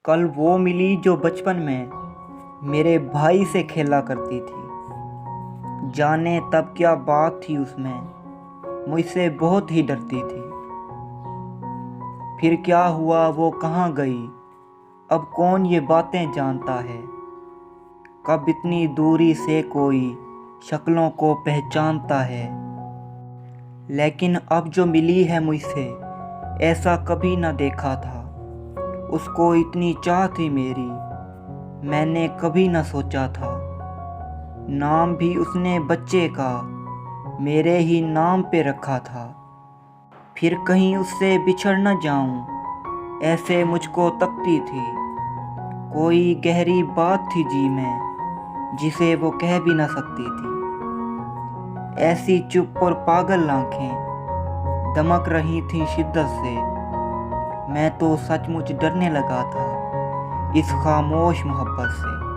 कल वो मिली जो बचपन में मेरे भाई से खेला करती थी। जाने तब क्या बात थी उसमें, मुझसे बहुत ही डरती थी। फिर क्या हुआ, वो कहाँ गई, अब कौन ये बातें जानता है। कब इतनी दूरी से कोई शक्लों को पहचानता है। लेकिन अब जो मिली है मुझसे, ऐसा कभी न देखा था। उसको इतनी चाह थी मेरी, मैंने कभी न सोचा था। नाम भी उसने बच्चे का मेरे ही नाम पे रखा था। फिर कहीं उससे बिछड़ न जाऊं, ऐसे मुझको तकती थी। कोई गहरी बात थी जी में, जिसे वो कह भी न सकती थी। ऐसी चुप और पागल आंखें दमक रही थी शिद्दत से। मैं तो सचमुच डरने लगा था इस खामोश मोहब्बत से।